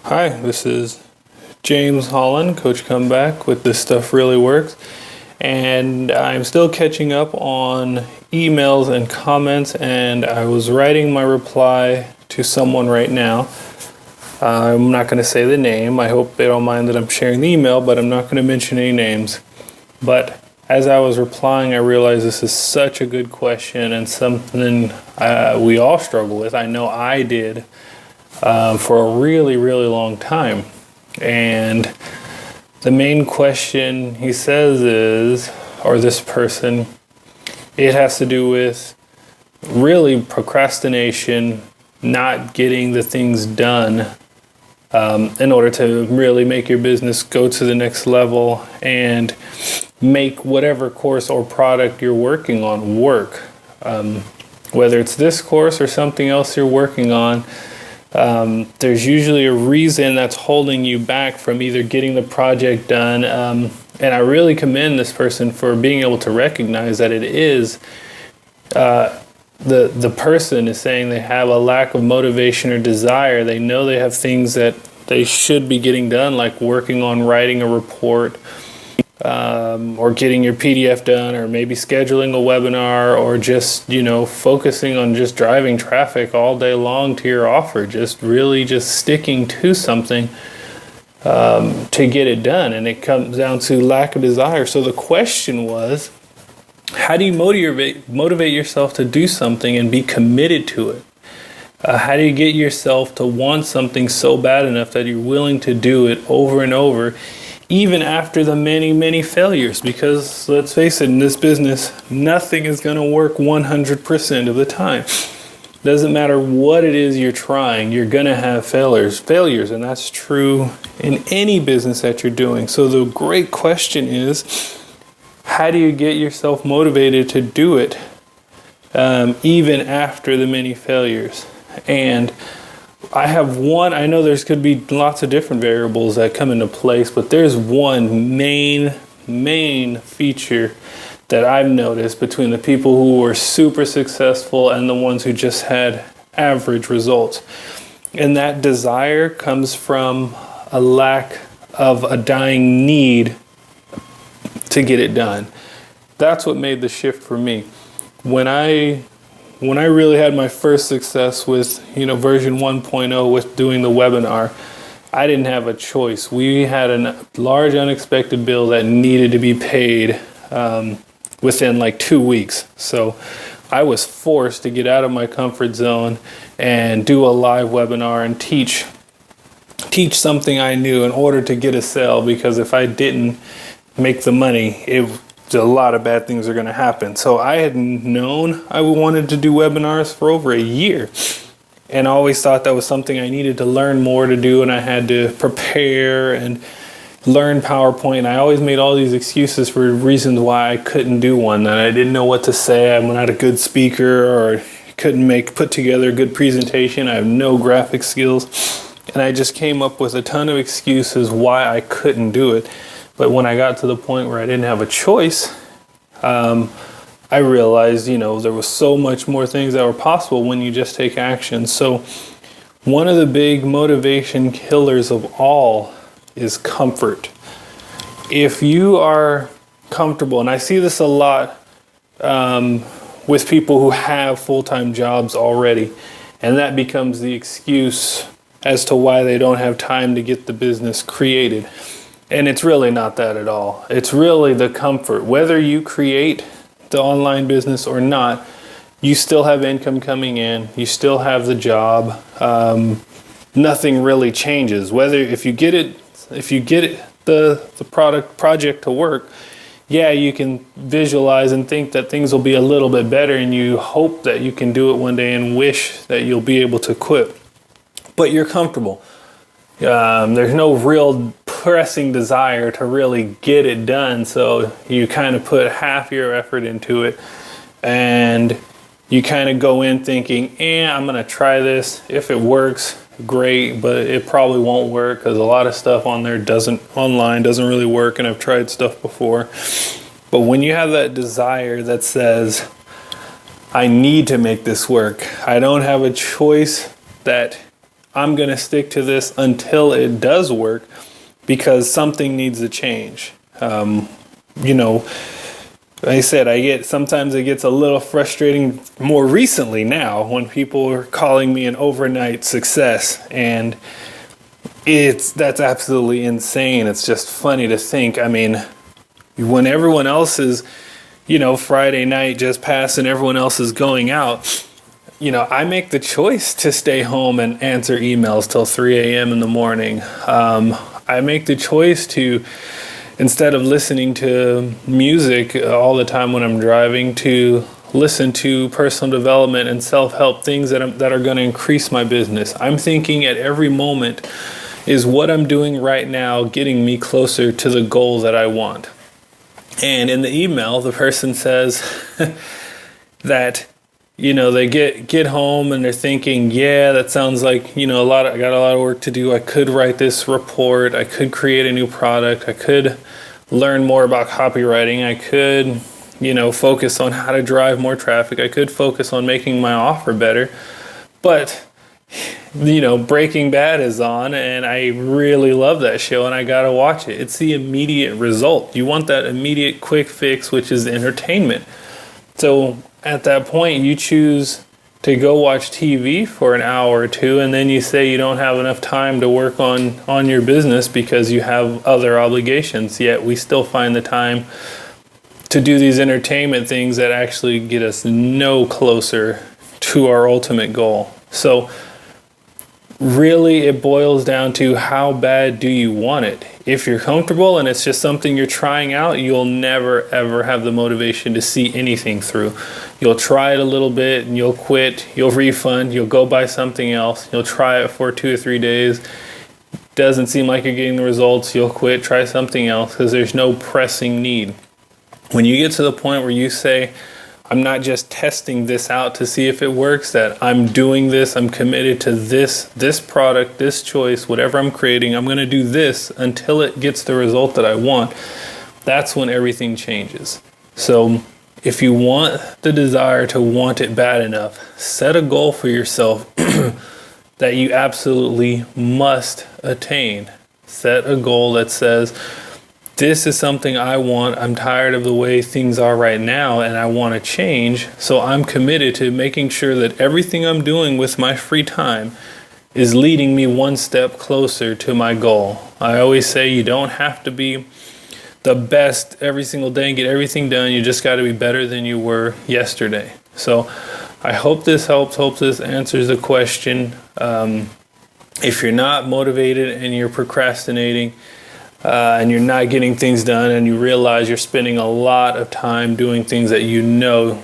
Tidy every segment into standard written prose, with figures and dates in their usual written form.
Hi, this is James Holland, Coach Comeback with This Stuff Really Works. And I'm still catching up on emails and comments, and I was writing my reply to someone right now. I'm not going to say the name. I hope they don't mind that I'm sharing the email, but I'm not going to mention any names. But as I was replying, I realized this is such a good question and something we all struggle with. I know I did for a really, really long time. And the main question he says is, or this person, it has to do with really procrastination, not getting the things done in order to really make your business go to the next level and make whatever course or product you're working on work. Whether it's this course or something else you're working on, there's usually a reason that's holding you back from either getting the project done. And I really commend this person for being able to recognize that it is the person is saying they have a lack of motivation or desire. They know they have things that they should be getting done, like working on writing a report, or getting your PDF done, or maybe scheduling a webinar, or just, focusing on just driving traffic all day long to your offer, just sticking to something to get it done. And it comes down to lack of desire. So the question was, how do you motivate yourself to do something and be committed to it? How do you get yourself to want something so bad enough that you're willing to do it over and over, even after the many, many failures? Because let's face it, in this business, nothing is going to work 100% of the time. Doesn't matter what it is you're trying, you're going to have failures, and that's true in any business that you're doing. So the great question is, how do you get yourself motivated to do it, even after the many failures? And I know there's could be lots of different variables that come into place, but there's one main feature that I've noticed between the people who were super successful and the ones who just had average results. And that desire comes from a lack of a dying need to get it done. That's what made the shift for me. When I really had my first success with, version 1.0 with doing the webinar, I didn't have a choice. We had a large unexpected bill that needed to be paid within like 2 weeks. So I was forced to get out of my comfort zone and do a live webinar and teach something I knew in order to get a sale, because if I didn't make the money, a lot of bad things are going to happen. So I had known I wanted to do webinars for over a year, and I always thought that was something I needed to learn more to do, and I had to prepare and learn PowerPoint. And I always made all these excuses for reasons why I couldn't do one, that I didn't know what to say, I'm not a good speaker, or couldn't put together a good presentation, I have no graphic skills. And I just came up with a ton of excuses why I couldn't do it. But when I got to the point where I didn't have a choice, I realized, there was so much more things that were possible when you just take action. So one of the big motivation killers of all is comfort. If you are comfortable, and I see this a lot with people who have full-time jobs already, and that becomes the excuse as to why they don't have time to get the business created. And it's really not that at all. It's really the comfort. Whether you create the online business or not, you still have income coming in. You still have the job. Nothing really changes. If you get the project to work, yeah, you can visualize and think that things will be a little bit better, and you hope that you can do it one day and wish that you'll be able to quit. But you're comfortable. There's no real pressing desire to really get it done, so you kind of put half your effort into it, and you kind of go in thinking, I'm gonna try this. If it works, great, but it probably won't work, because a lot of stuff on there doesn't really work, and I've tried stuff before. But when you have that desire that says, I need to make this work, I don't have a choice, that I'm going to stick to this until it does work, because something needs to change. You know, like I said, sometimes it gets a little frustrating more recently now when people are calling me an overnight success, and that's absolutely insane. It's just funny to think. I mean, when everyone else is, Friday night just passed and everyone else is going out, I make the choice to stay home and answer emails till 3 a.m. in the morning. I make the choice to, instead of listening to music all the time when I'm driving, to listen to personal development and self-help things that are going to increase my business. I'm thinking at every moment, is what I'm doing right now getting me closer to the goal that I want? And in the email, the person says that, they get home and they're thinking, yeah, that sounds like, I got a lot of work to do. I could write this report. I could create a new product. I could learn more about copywriting. I could, focus on how to drive more traffic. I could focus on making my offer better. But, Breaking Bad is on, and I really love that show, and I gotta watch it. It's the immediate result. You want that immediate quick fix, which is entertainment. So at that point, you choose to go watch TV for an hour or two, and then you say you don't have enough time to work on your business because you have other obligations. Yet we still find the time to do these entertainment things that actually get us no closer to our ultimate goal. So really, it boils down to how bad do you want it. If you're comfortable and it's just something you're trying out, you'll never ever have the motivation to see anything through. You'll try it a little bit and you'll quit, you'll refund, you'll go buy something else, you'll try it for 2 or 3 days. Doesn't seem like you're getting the results, you'll quit, try something else, because there's no pressing need. When you get to the point where you say, I'm not just testing this out to see if it works, that I'm doing this, I'm committed to this product, this choice, whatever I'm creating, I'm going to do this until it gets the result that I want. That's when everything changes. So if you want the desire to want it bad enough, set a goal for yourself that you absolutely must attain. Set a goal that says, this is something I want. I'm tired of the way things are right now and I want to change. So I'm committed to making sure that everything I'm doing with my free time is leading me one step closer to my goal. I always say you don't have to be the best every single day and get everything done. You just got to be better than you were yesterday. So I hope this helps. Hope this answers the question. If you're not motivated and you're procrastinating, and you're not getting things done, and you realize you're spending a lot of time doing things that you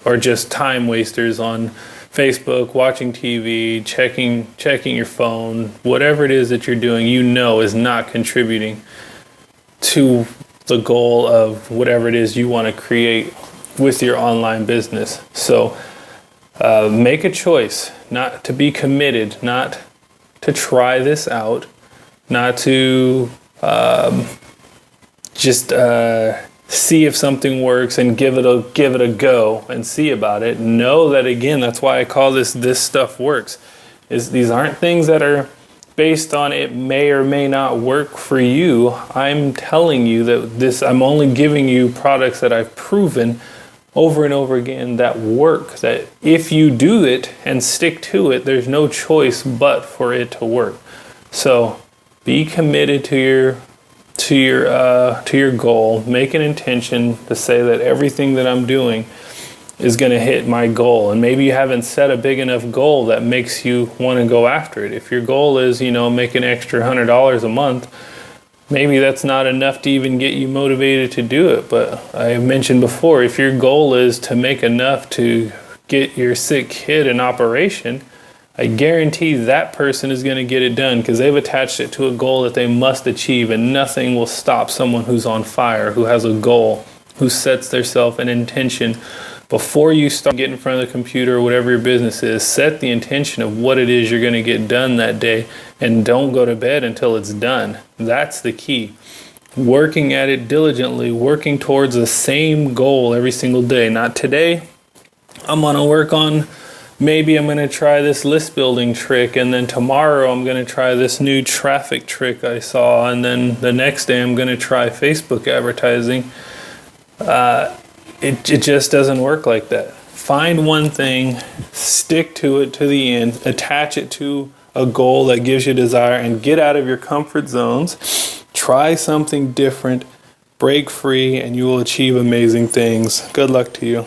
are just time wasters on Facebook, watching TV, checking your phone, whatever it is that you're doing, is not contributing to the goal of whatever it is you want to create with your online business. So make a choice not to be committed, not to try this out, not to just see if something works and give it a go and see about it. Know that, again, that's why I call this stuff works. These aren't things that are based on it may or may not work for you. I'm telling you that I'm only giving you products that I've proven over and over again that work, that if you do it and stick to it, there's no choice but for it to work. So be committed to your goal. Make an intention to say that everything that I'm doing is going to hit my goal. And maybe you haven't set a big enough goal that makes you want to go after it. If your goal is, make an extra $100 a month, maybe that's not enough to even get you motivated to do it. But I mentioned before, if your goal is to make enough to get your sick kid an operation, I guarantee that person is going to get it done because they've attached it to a goal that they must achieve, and nothing will stop someone who's on fire, who has a goal, who sets themselves an intention. Before you start getting in front of the computer or whatever your business is, set the intention of what it is you're going to get done that day, and don't go to bed until it's done. That's the key. Working at it diligently, working towards the same goal every single day. Not today, I'm going to work on maybe I'm going to try this list building trick, and then tomorrow I'm going to try this new traffic trick I saw, and then the next day I'm going to try Facebook advertising. It just doesn't work like that. Find one thing, stick to it to the end, attach it to a goal that gives you desire, and get out of your comfort zones. Try something different, break free, and you will achieve amazing things. Good luck to you.